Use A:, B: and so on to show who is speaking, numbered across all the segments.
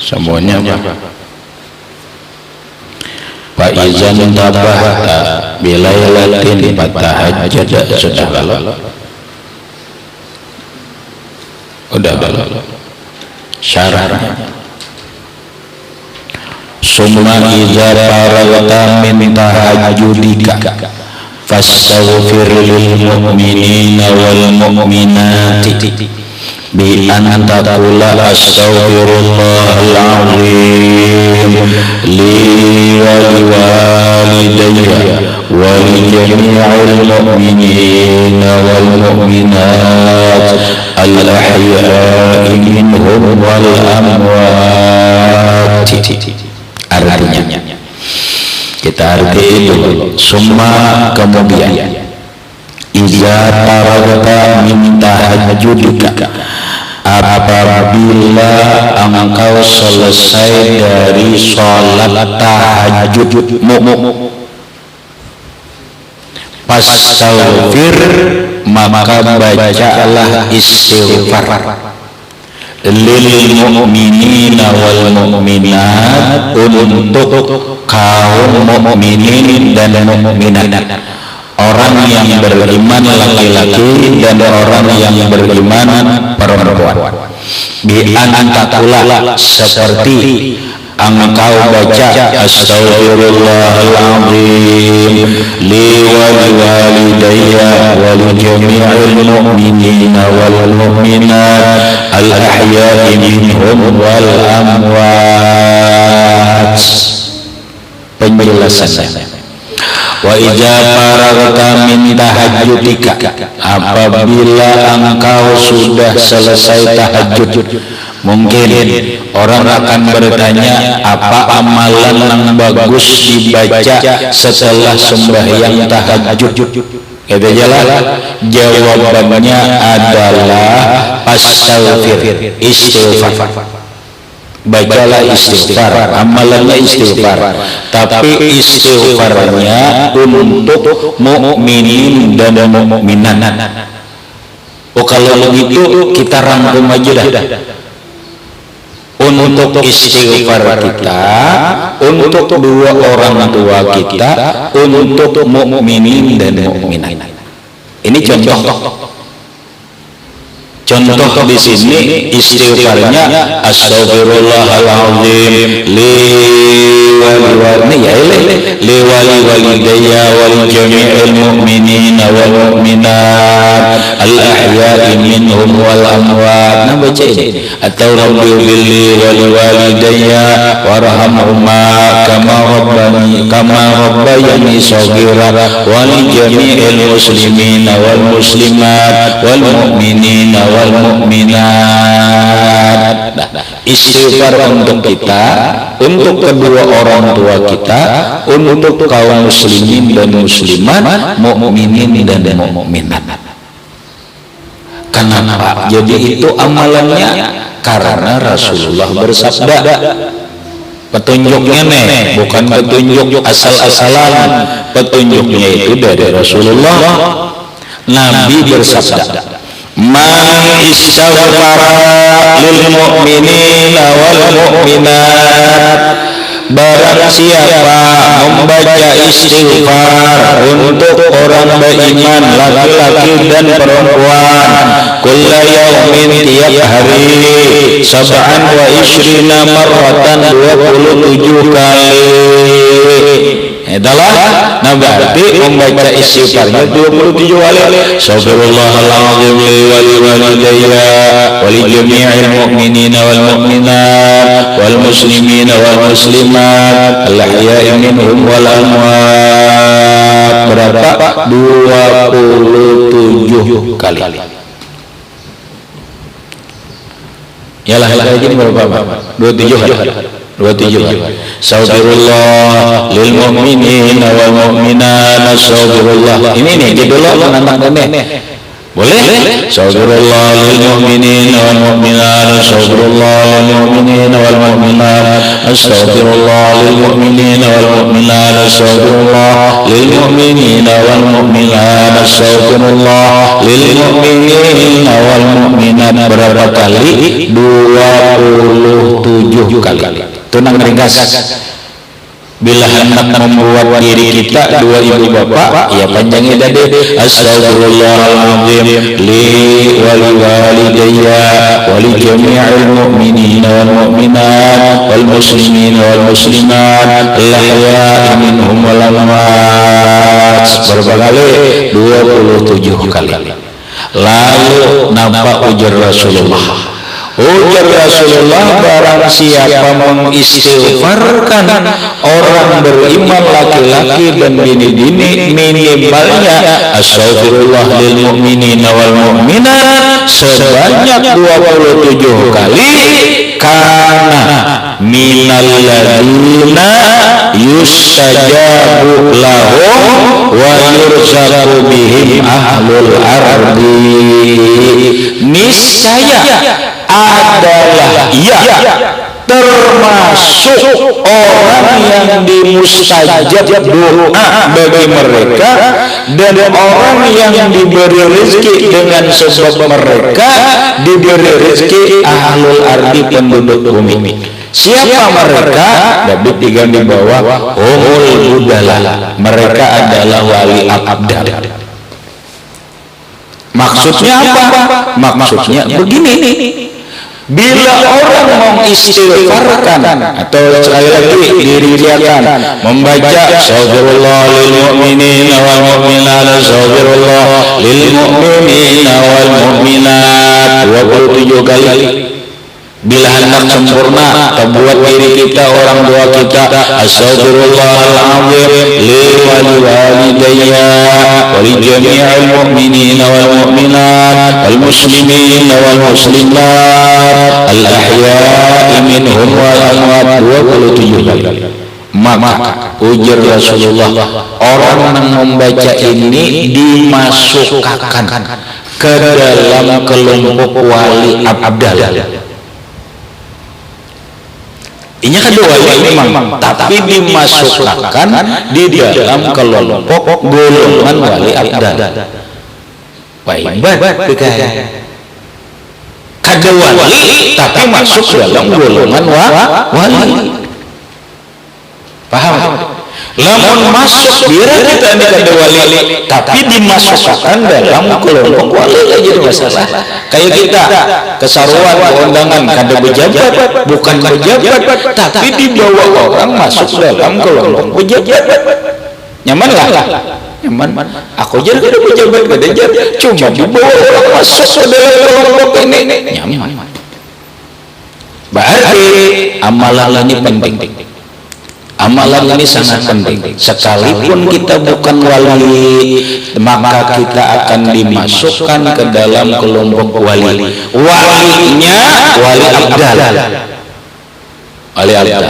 A: semuanya Pak Izan tabahta bilailatin fatahajjad sudah kalau udah syaratnya summa iza faragta min tahajjudika fastaghfir lil mu'minina wal mu'minati bi an taqula astaghfirullahal azim li wa liwalidayya wa li jami'il mu'minina wal mu'minat al ahya'i minhum wal amwat. Artinya kita arti itu summa kemudian iza faragta min tahajjudika apabila engkau selesai dari sholat tahajudmu fastaghfir maka bacalah istighfar lil mu'minina wal mu'minat untuk kaum mukminin dan mukminat, orang yang beriman laki-laki dan orang yang beriman perempuan. Bi an taqula seperti engkau baca astaghfirullahal azim li wa liwalidayya wa li jami'il mu'minina wal mu'minat al ahya'i minhum wal amwat. Penjelasannya wa iza faragta min tahajjudika apabila engkau sudah selesai tahajud. Mungkin orang akan bertanya apa amalan yang bagus dibaca setelah sembahyang tahajud. Kita jelas jawabannya adalah fastaghfir, istighfar. Bacalah istighfar, amalannya istighfar, tapi istighfarnya untuk mukminin dan mukminat. Oh kalau begitu kita rangkum aja dah. Untuk istighfar kita, untuk dua orang tua kita, untuk mukminin dan mukminat. Ini contoh di sini istighfarnya astaghfirullahal azim li walidayya wal jami'il mu'minina wal mu'minat al ahya'i minhum wal amwat. Nah baca ini atau rabbi billi walidayya warhamhuma kama rabbayani shaghira wa li jami'il muslimina wal muslimat wal mu'minina wal mu'minat. Istighfar untuk kita, untuk kedua orang tua kita, untuk kaum muslimin dan muslimat, mukminin dan mukminat. Kenapa? Jadi itu amalannya karena Rasulullah bersabda. Petunjuknya nih, bukan petunjuk asal-asalan. Petunjuknya itu dari Rasulullah. Nabi bersabda, man istaghfara lil mu'minina wal mu'minat, barang siapa membaca istighfar untuk orang beriman laki-laki dan perempuan kulla yaumin tiap hari sab'an wa ishrina marratan 27 kali. Adalah berarti membaca istighfarnya 27 kali. Astaghfirullahal azim li walidayya wa li jami'il mu'minina wal mu'minat wal muslimina wal muslimat al ahya'i minhum wal amwat. Berapa? 27 kali. Yalah gini berapa? 27 kali. 27. Astaghfirullah lil mu'minina wal mu'minat. Astaghfirullah. Ini nih judulnya menantang nih. Boleh? Astaghfirullah lil mu'minin wal mu'minat, astaghfirullah lil mu'minin wal mu'minat, astaghfirullah lil mu'minin wal mu'minat, astaghfirullah lil mu'minin wal mu'minat, astaghfirullah lil mu'minin wal mu'minat. Berapa kali? 27 kali. Tenang ringkas. Bila hendak membuat diri kita dua ibu bapak, ya panjangnya tadi. Astaghfirullahaladzim li wali walidayya wali jami'il mu'minin wal mu'minat wal muslimin wal muslimat al-ahya'i minhum wal amwat. Berapa kali? 27 kali. Lalu nampak ujar Rasulullah. Ujar Rasulullah, barang siapa mengistighfarkan orang beriman laki-laki dan bini-bini minimalnya astaghfirullah lil mu'minin wal mu'minat sebanyak 27 kali, kana minal ladina yustajabu lahum wa yurzaqu bihim ahlul ardi. Niscaya adalah termasuk orang yang dimustajab doa bagi mereka dan orang yang diberi rezeki dengan sebab mereka diberi rezeki ahlul ardi, penduduk bumi. Siapa mereka? Dapat diganti bawah humul budala, mereka adalah wali abdal. Maksudnya apa? Maksudnya begini, bila orang mengistighfarkan atau sekali lagi diriwayatkan membaca astaghfirullah lil mu'minin wal mu'minat, astaghfirullah lil mu'minin wal mu'minat 27 kali. Bila hendak sempurna buat diri kita, orang tua kita, astaghfirullahaladzim li wali walidayya wali jami'il mu'minin wal mu'minat wal muslimin wal muslimat al-ahya'i minhum wal amwat 27 kali. Maka ujar Rasulullah, orang yang membaca ini dimasukkan ke dalam kelompok wali abdal. Ini kedua wali memang, tapi dimasukkan di dalam kelompok golongan wali abdal. Baik, kedua wali tapi masuk dalam golongan wali. Paham? Lamun masuk biar kita ini kada wali, tapi dimasukkan dalam kelompok wali aja masalah. Kayak kita kesaruan undangan kada pejabat, bukan pejabat, tapi dibawa orang masuk dalam kelompok pejabat. Nyaman lah. Nyaman. Aku jadi kada pejabat, kada jadi, cuma dibawa orang masuk ke dalam kelompok ini. Nyaman. Berarti amalan ini penting. Amalan ini sangat penting. Sekalipun kita bukan wali, maka kita akan dimasukkan ke dalam kelompok wali. Walinya wali abdal. Wali abdal.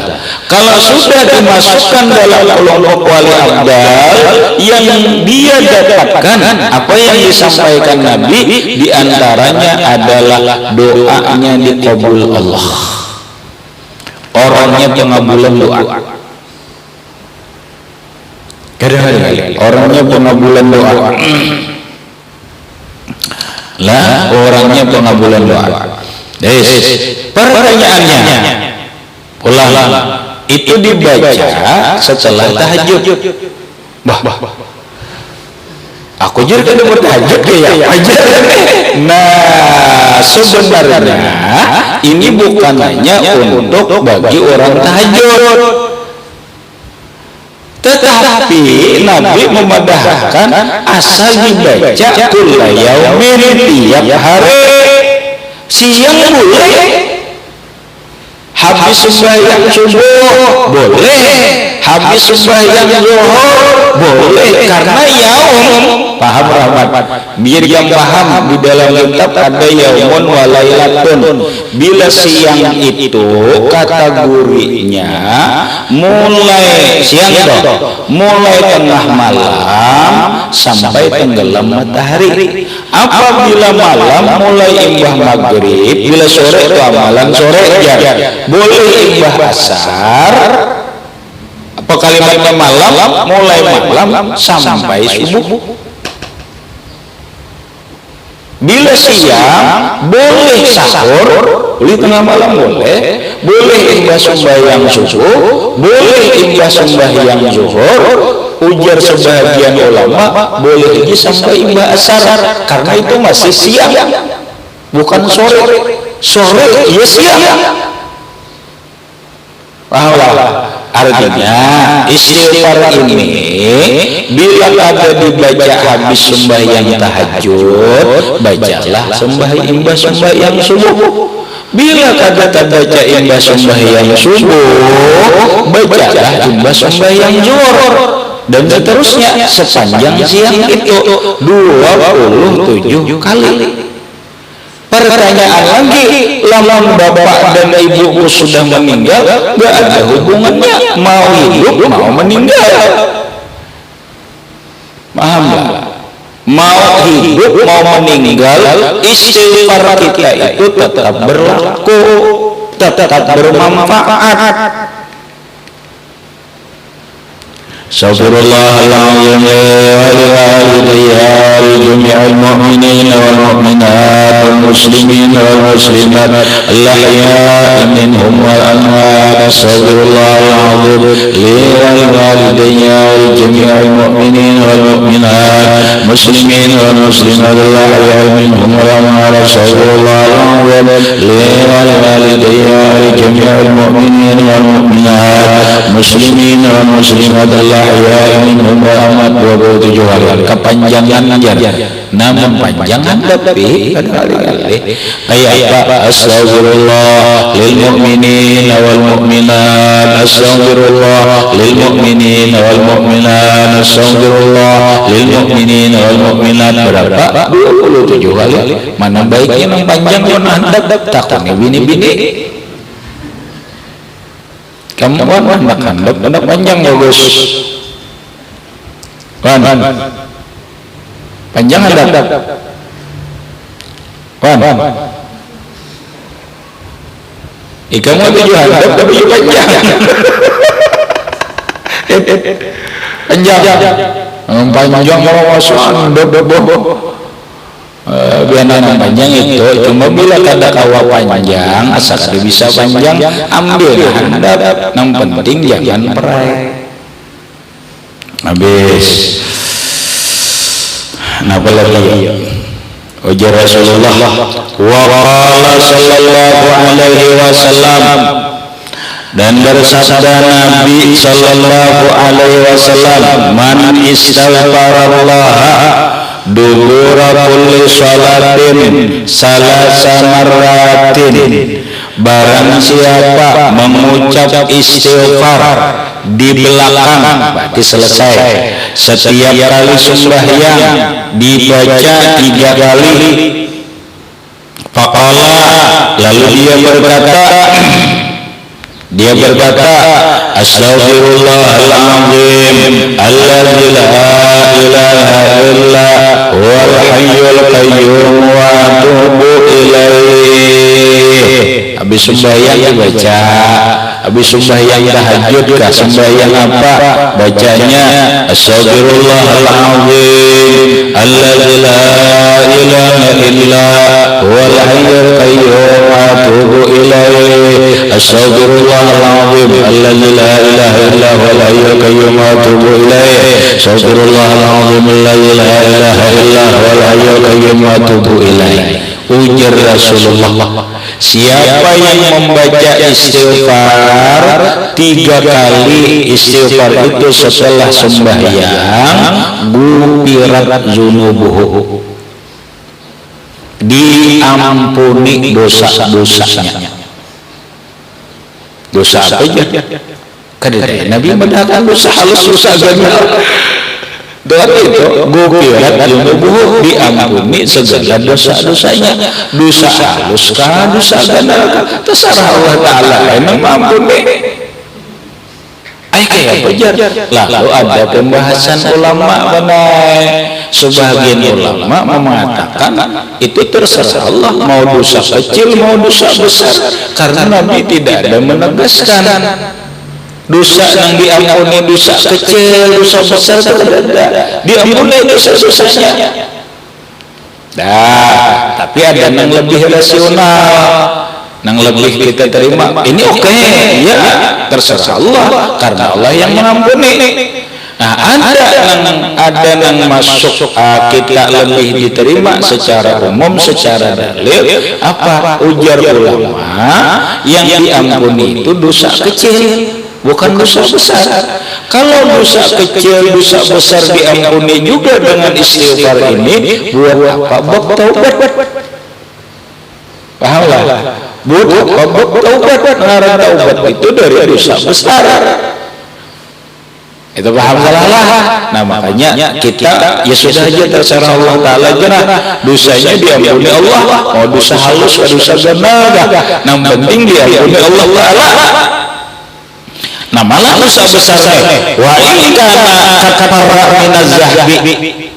A: Kalau sudah dimasukkan dalam kelompok wali abdal, yang dia dapatkan apa yang disampaikan Nabi, diantaranya adalah doanya dikabul Allah. Orangnya pengabulan doa. Kadang-kadang orangnya pengabulan doa. Lah, orangnya pengabulan doa. Pertanyaannya, ulah itu dibaca setelah tahajud. Aku jadi kada bertahajud ya. Nah, sebenarnya ini bukan hanya untuk bagi orang tahajud. Tetapi Nabi memadahkan asal dibaca kulla yaumin, tiap hari. Siang boleh, habis sembahyang subuh boleh, habis sembahyang zuhur boleh, karena yaum paham rahmat, biar yang paham di dalam kitab ada yaumun wa lailatun. Bila siang itu kategorinya mulai siang itu mulai tengah malam sampai tenggelam matahari. Apabila malam mulai imbah maghrib, bila sore itu amalan sore ya boleh imbah asar. Apa kalimatnya malam mulai malam sampai subuh. Bila siang boleh sahur, boleh tengah malam boleh imbah sembahyang subuh, boleh imbah sembahyang zuhur. Ujar sebagian ulama boleh lagi sampai imbah asar, karena itu masih siang, bukan sore. Sore ya siang. Artinya istighfar ini bila ada dibaca habis sembahyang tahajud, bacalah imbah sembahyang subuh. Bila kada baca imbah sembahyang subuh, bacalah imbah sembahyang zuhur. Dan seterusnya sepanjang siang itu 27 kali. Pertanyaan lagi, lamun bapak dan ibuku sudah meninggal, gak ada hubungannya mau hidup mau meninggal. Paham gak? Mau hidup mau meninggal, istighfar kita itu tetap berlaku, tetap bermanfaat. Astaghfirullahaladzim jami'al mu'minin wal mu'minat wal muslimin wal muslimat al-ahya'i minhum wal amwat. Astaghfirullahaladzim wal walidayya jami'al mu'minin wal mu'minat muslimin wal muslimat al-ahya'i minhum wal amwat. Astaghfirullahaladzim wal walidayya jami'al mu'minin wal mu'minat muslimin wal muslimat ya minhum rahmat 27 kali. Kepanjangan aja namun panjangan tapi kali-kali kayak apa? Astagfirullah lil mu'minin wal mu'minat, astagfirullah lil mu'minin wal mu'minat, astagfirullah lil mu'minin wal mu'minat. Berapa? 27 kali. Mana baiknya yang panjang pun handap takutnya bini-bini kamu makan handap panjang ya Gus. Panjang handap. Ikan mau tujuh handap tapi panjang. Panjang kalau masuk handap bianan panjang itu cuma bila kada kawa panjang asal kada bisa panjang ambil handap, yang penting jangan perai. Habis napa lagi? Ujar Rasulullah wa qala sallallahu alaihi wasallam, dan bersabda Nabi sallallahu alaihi wasallam, man istaghfarallah dubura kulli sholatin salasa marratin, barang siapa mengucap istighfar di belakang berarti selesai setiap kali sembahyang dibaca 3 kali. Faqala, lalu dia berkata astaghfirullahaladzim alladzi la ilaha illa huwal hayyul qayyum wa atubu ilaih. Habis sembahyang dibaca, habis sembahyang tahajud kah sembahyang apa bacanya astaghfirullahaladzim alladzi la ilaha illa huwal hayyul qayyum wa atubu ilaih. Astaghfirullahaladzim alladzi la ilaha illa huwal hayyul qayyum wa atubu ilaih. Astaghfirullahaladzim alladzi la ilaha illa huwal hayyul qayyum wa atubu ilaih. Ujar Rasulullah, siapa yang membaca istighfar 3 kali, istighfar itu setelah sembahyang, gufirat dzunubuhu, diampuni dosa-dosanya. Dosa apa aja? Kadang Nabi mendatang dosa halus, dosa agama. Doa itu gufirat dzunubuhu, diampuni segala dosa-dosanya. Dosa halus kah, dosa ganda, terserah Allah Ta'ala emang mampuni. Kayak bejar. Lalu ada pembahasan ulama benar. Sebagian ulama mengatakan itu terserah Allah, mau dosa kecil mau dosa besar, karena Nabi tidak ada menegaskan dosa yang diampuni dosa kecil, dosa besar tidak diampuni dosa-dosanya. Tapi ada yang lebih rasional, yang lebih kita terima. Ini oke, ya terserah Allah, karena Allah yang mengampuni. Nah, ada yang masuk kita lebih diterima secara umum, secara dalil. Apa ujar ulama? Yang diampuni itu dosa kecil, bukan dosa besar. Kalau dosa kecil, dosa besar diampuni juga dengan istighfar ini, buat apa bab taubat? Pahamlah? Buat apa bab taubat? Ngaran taubat itu dari dosa besar. Itu paham salah. Nah makanya kita ya sudah aja terserah Allah Ta'ala aja, dosanya diampuni Allah, mau dosa halus atau dosa ganda, yang penting diampuni Allah Ta'ala. Nah malah dosa besar saya wa in kana kafarra minaz zahbi,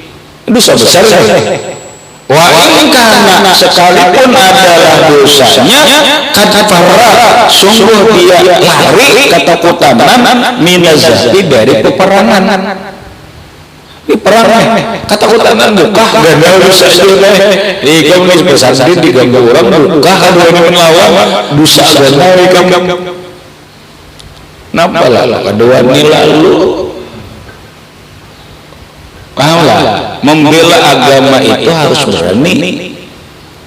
A: dosa besar wa in kana sekalipun adalah dosanya kafarra, sungguh dia lari ketakutan minaz zahbi, dari peperangan. Di perang ketakutan buka ganda dosa juga. Ikam geus pesantren diganggu urang buka kaduana melawan dosa ganda ikam. Napa lah kedua lalu pahamlah, membela agama itu harus berani.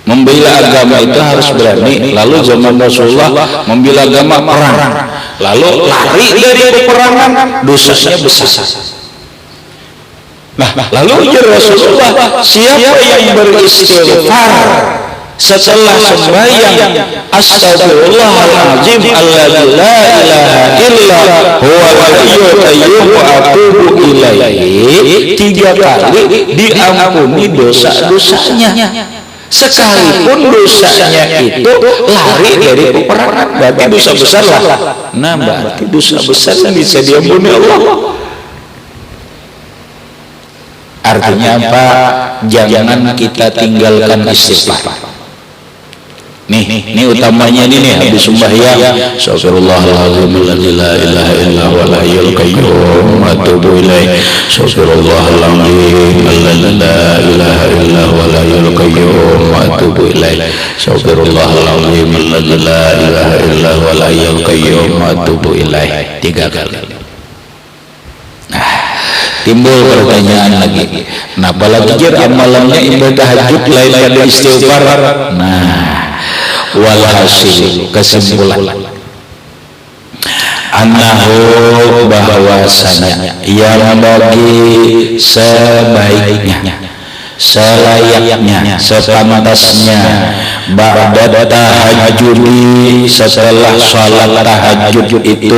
A: Membela agama itu harus berani. Lalu zaman Rasulullah membela agama perang, lalu lari dari peperangan, dosanya besar. Nah, lalu ujar Rasulullah, siapa yang beristighfar setelah sembahyang, astagfirullahaladzim alladzi la ilaha illa huwal hayyul qayyum wa atubu ilaihi, 3 kali diampuni dosa-dosanya. Sekalipun dosanya itu lari dari peperangan, berarti dosa besar lah. Nah, berarti dosa besar bisa diampuni Allah. Artinya apa? Jangan kita tinggalkan istighfar. Ini utamanya ini habis sembahyang, astagfirullahaladzim alladzi la ilaha illa huwal hayyul qayyum wa atubu ilaih, astagfirullahaladzim alladzi la ilaha illa huwal hayyul qayyum wa atubu ilaih, astagfirullahaladzim alladzi la ilaha illa huwal hayyul qayyum wa atubu ilaih, 3 kali. Timbul pertanyaan lagi, nah apalagi amalannya ibadah tahajud lain dari istighfar. Nah, walhasil kesimpulan annahu, bahwasanya yang bagi sebaiknya, selayaknya, sepantasnya ba'da tahajudi, setelah salat tahajud itu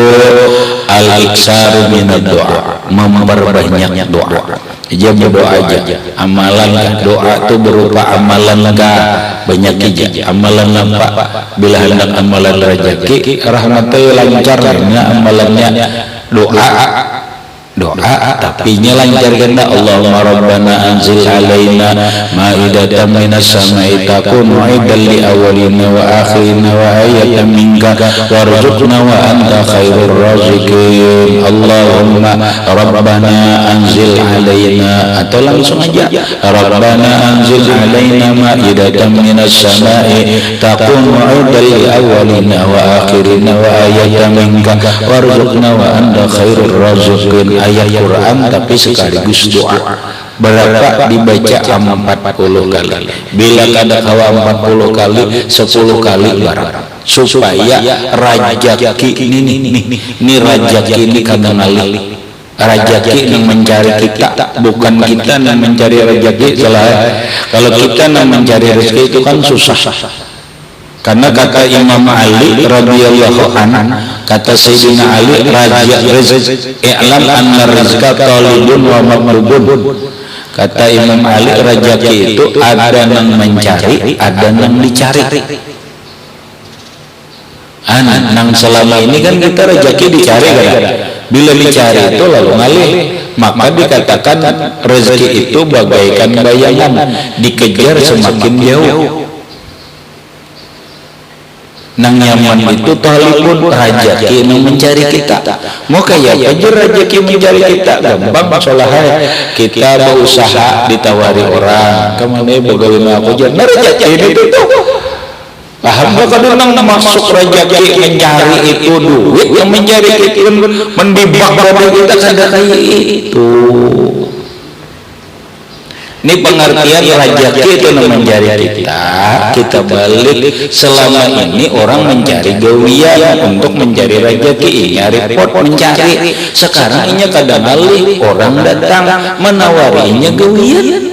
A: al-iksaru minad doa, memperbanyak doa. Jangan doa aja, amalan doa itu berupa amalan banyak aja, amalan apa? Bila hendak amalan rezeki, rahmatnya lancarnya amalannya doa, tapi lancar kena. Allahumma rabbana anzil alaina ma'idatan minas sama'i takunu 'idan li awwalina wa akhirina wa ayatan minka warzuqna wa anta khairur raziqin. Allahumma rabbana anzil alaina, atau langsung aja rabbana anzil alaina ma'idatan minas sama'i takunu 'idan li awwalina wa akhirina wa ayatan minka warzuqna wa anta khairur raziqin. Ayat Quran tapi sekaligus doa. Berapa dibaca 40 kali. Bila kada kawa 40 kali, 10 kali barang. Supaya rajaki ini rajaki ini kada ngalih. Rajaki yang mencari kita, bukan kita yang mencari rajaki. Kalau kita yang mencari rezeki itu kan susah. Karena kata Imam Ali radhiyallahu anhu, kata Sayyidina Ali, raja rizq, i'lam anna rizqa talibun wa matlubun. Kata Imam Ali, rezeki itu ada yang mencari, ada yang dicari. Nang selama ini kan kita rezeki dicari kan. Bila dicari itu lalu ngalih, maka dikatakan rezeki itu bagaikan bayangan, dikejar semakin jauh. Nang nyaman itu talibun, rezeki yang mencari kita. Mau kayak aja rezeki mencari kita, gampang solah kita berusaha ditawari orang, kemana bagaimana aku jadi rezeki itu tuh. Paham gak kadang nang masuk rezeki mencari itu duit, yang mencari itu mendibak pada kita kada kayak itu. Ini pengertian rezeki itu mencari kita balik. Selama ini orang mencari gawian untuk mencari rezeki, nyari pot mencari. Sekarang ini kadang alih orang datang menawarinya gawian,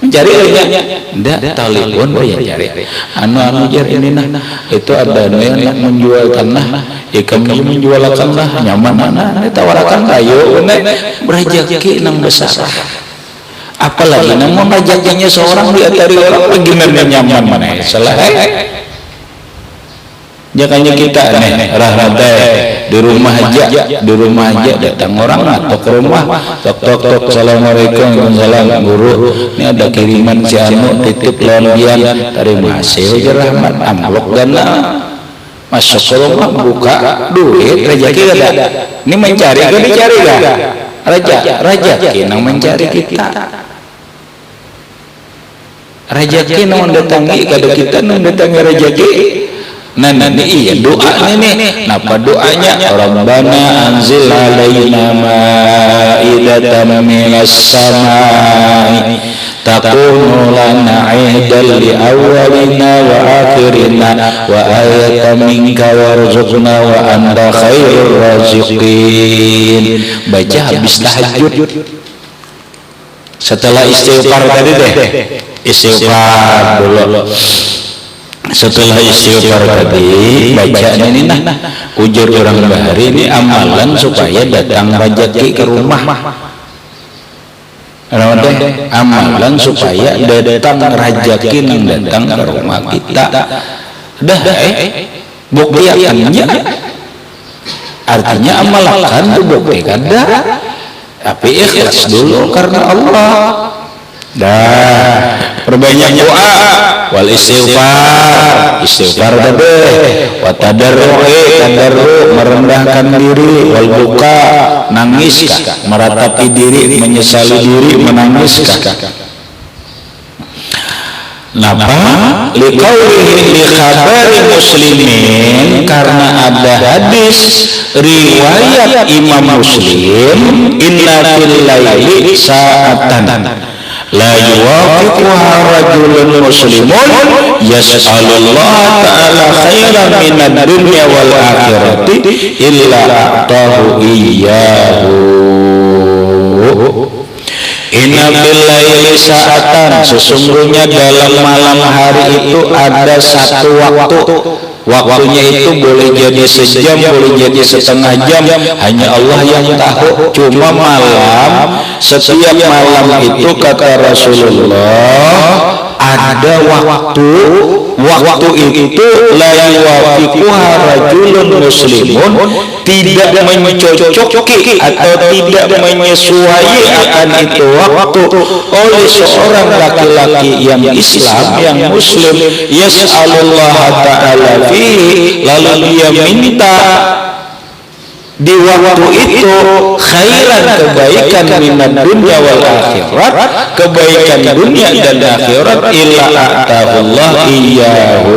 A: mencari lainnya. Ndak telepon ya cari. Anu jar ini nah itu ada yang nak menjual tanah, kamu menjual tanah nyaman mana? Tawarkan kayu, rezeki nang besar. Apalagi namun rezekinya seorang diantara orang gimana nyaman mana salah jangannya kita di rumah aja datang orang atau ke rumah tok assalamualaikum salam guru ini ada kiriman si anu titip londian dari masih rahmat amplop gana masuk ke rumah buka duit rezeki ada ini mencari kan dicari kan rezeki nang mencari kita. Rezeki nang datangi kada kita nang datangi rezeki. Nah iya doa ini. Napa doanya? Rabbana anzil alaina ma'idatan minas samai takunu lana 'idan li awwalina wa akhirina wa ayatan minka warzuqna wa anta khairur raziqin. Baca habis tahajud. Setelah istighfar tadi deh, istighfar dulu. Setelah istighfar tadi, baca ini nah ujur orang bahari ini amalan supaya datang rezeki ke rumah. Amalan supaya datang rezeki yang datang ke rumah kita. Dah buktiannya, artinya amalkan itu buktikan dah. Tapi ikhlas dulu karena Allah. Perbanyak doa wal istighfar tadi wa tadarru merendahkan diri wal buka nangis meratapi diri menyesali diri menangis Napa? Liqaulihi li khabari muslimin, karena ada hadis riwayat Imam Muslim, inna fil laili sa'atan la yuwafiquha rajulun muslimun yas'alullaha ta'ala khairan minad dunya wal akhirati illa a'tahu iyyahu. Inna billahi sa'atan, sesungguhnya dalam malam hari itu ada satu waktu. Waktunya itu boleh jadi sejam, boleh jadi setengah jam, hanya Allah yang tahu. Cuma malam, setiap malam itu kata Rasulullah ada waktu itu la yuwafiquha rajulun muslimun, tidak mencocoki atau tidak menyesuaikan akan itu waktu oleh seorang laki-laki yang Islam, yang Muslim, yas'alullaha ta'ala fihi, lalu dia minta di waktu itu khairan, kebaikan, minad dunya wal akhirat, kebaikan dunia dan akhirat, illa a'tahullah iyyahu,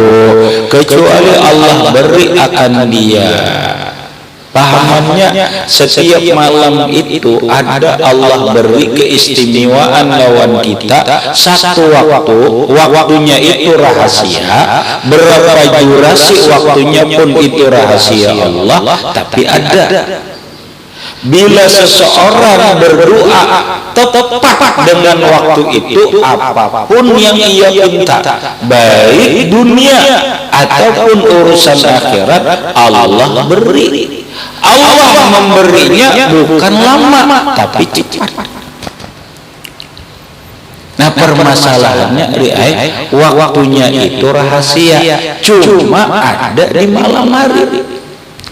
A: kecuali Allah beri akan dia. Pahamannya setiap malam itu ada Allah beri keistimewaan lawan kita satu waktunya itu rahasia, berapa durasi waktunya pun itu rahasia Allah, tapi ada. Bila seseorang berdoa tepat dengan waktu itu, apapun yang ia minta, baik dunia ataupun urusan akhirat, Allah beri. Allah memberinya bukan lama, tapi cepat. Nah, permasalahannya waktunya itu rahasia, cuma ada di malam hari.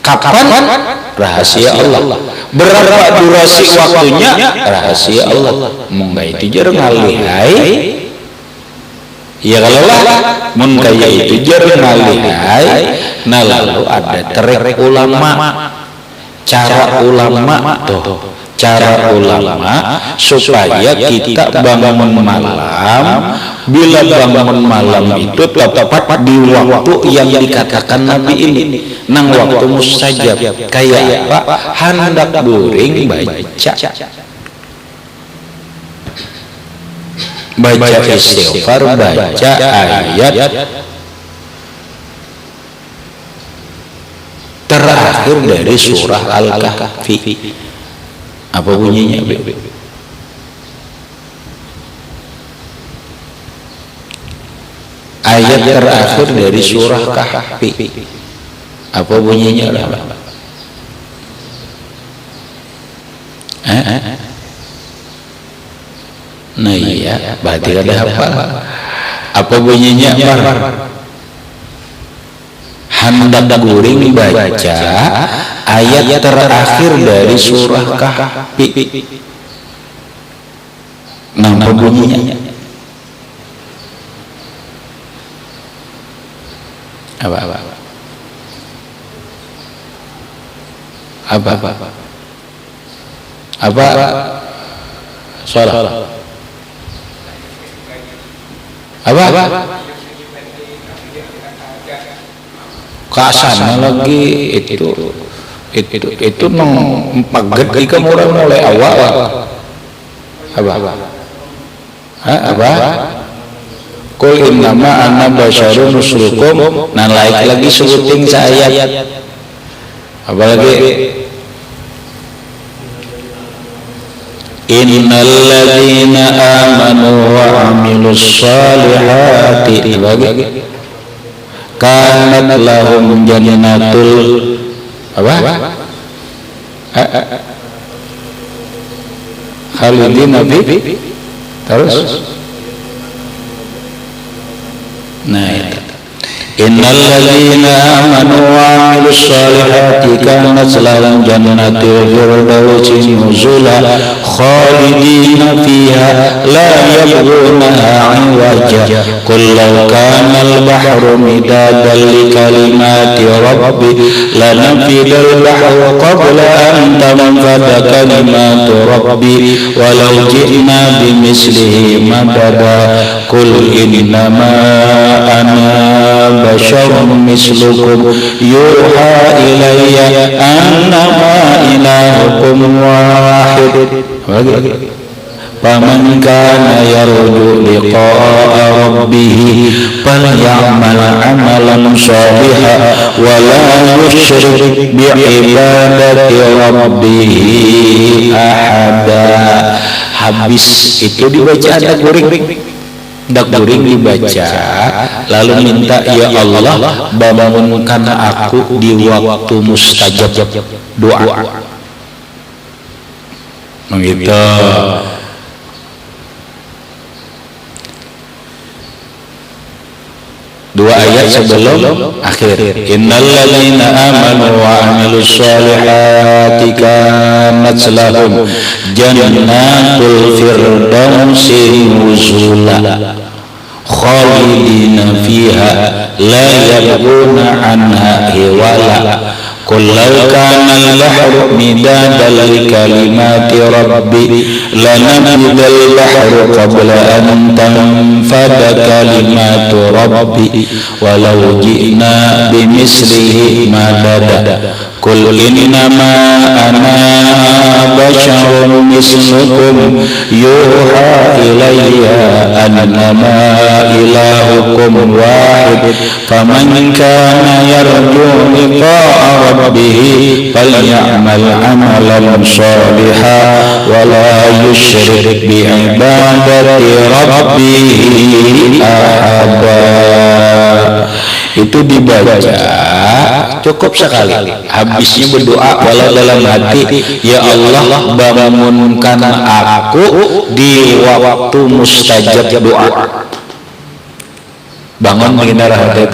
A: Kapan? Rahasia Allah. Berapa durasi waktunya? Rahasia Allah. Mungkin itu jar ngalihai. Ya kalau lah, mun kaya itu jar ngalihai. Nah lalu ada trek ulama, cara ulama tuh. Cara ulama supaya kita bangun malam, bila bangun malam itu tepat di waktu yang dikatakan Nabi ini, nang waktu mustajab. Kayak apa? Hendak buring baca istighfar, baca ayat terakhir dari surah Al-Kahfi. Apa bunyinya? Ayat terakhir dari surah Kahfi. Apa bunyinya? Nah iya, berarti ada apa? Apa bunyinya? Hendak guring baca ayat terakhir dari surah Kahfi. Nah, bunyinya apa? Salah. Apa? Kasana lagi itu nong paget jika mulai awal apa kul innama ana basyarun mislukum. Nah lagi sebuting saya apalagi innal ladzina amanu wa amilus shalihati kanat lahum jannatul apa? Khalidina fi terus. Nah itu innal ladzina amanu wa amilus shalihati kanat lahum jannatul firdausi nuzula khalidina fiha la yabghunaha 'iwaja qul law kana al-bahru midadan li kalimati rabbi lanafida al-bahru qabla an tanfada kalimatu rabbi walau ji'na bimislihi madada qul innama ana basharun mislukum yuha ilayya annama ilahukum wahid. Faman kana yarju liqa'a rabbih falyamal 'amalan shalihan wa la yusyrik bi'ibadati rabbih ahada. Habis itu dibaca ada guring dibaca, lalu minta ya Allah bangunkan aku di waktu mustajab doa. Begitu. Dua ayat sebelum akhir. Innal ladzina amanu wa amilus shalihati kanat lahum jannatul firdausi nuzula khalidina fiha la yabghuna anha hiwala. Qul law kana al-bahru midadan li kalimati rabbi lanafida al-bahru qabla an tanfada kalimatu rabbi walau ji'na bimislihi madada. Qul innama ana basharun mislukum yuha ilayya annama ilahukum wahid faman kana yarju liqa'a rabbih falyamal amalan shalihan wa la yusyrik bi ibadati rabbih ahada. Itu dibaca cukup sekali, habisnya berdoa walau dalam hati, ya Allah bangunkan aku di waktu mustajab doa. Bangun begini hati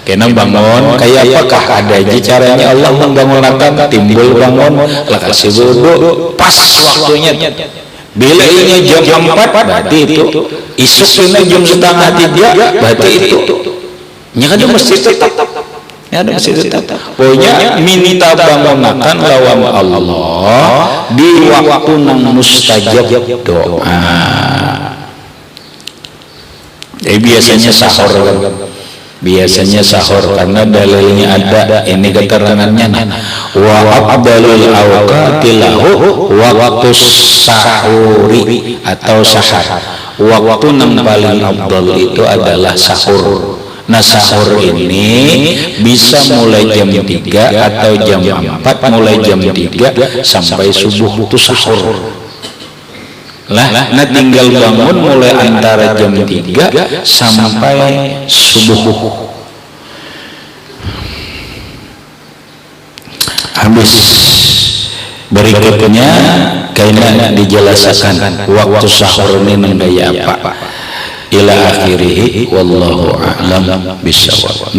A: kena bangun kayak apakah ada aja caranya Allah membangunkan, timbul bangun lah kasih wudu pas waktunya. Bila ini jam 4 berarti itu, isuk ini jam setengah 3 berarti itu. Nya kan mesti tetap. Ya ada mesti tetap. Pokoknya minta bangunakan lawan Allah di waktu nang mustajab doa. Biasanya sahur kan. Biasanya sahur karena dalilnya ada, ini keterangannya wa afdalul awqati lahu waktu sahuri atau sahar. Waktu yang paling afdal itu adalah sahur. Nah sahur ini bisa mulai jam 3 atau jam 4, mulai jam 3 sampai subuh itu sahur. Nah tinggal bangun mulai antara jam 3 sampai subuh. Habis berikutnya kayaknya dijelaskan waktu sahur ini gaya apa ila akhirih wallahu a'lam bishawab.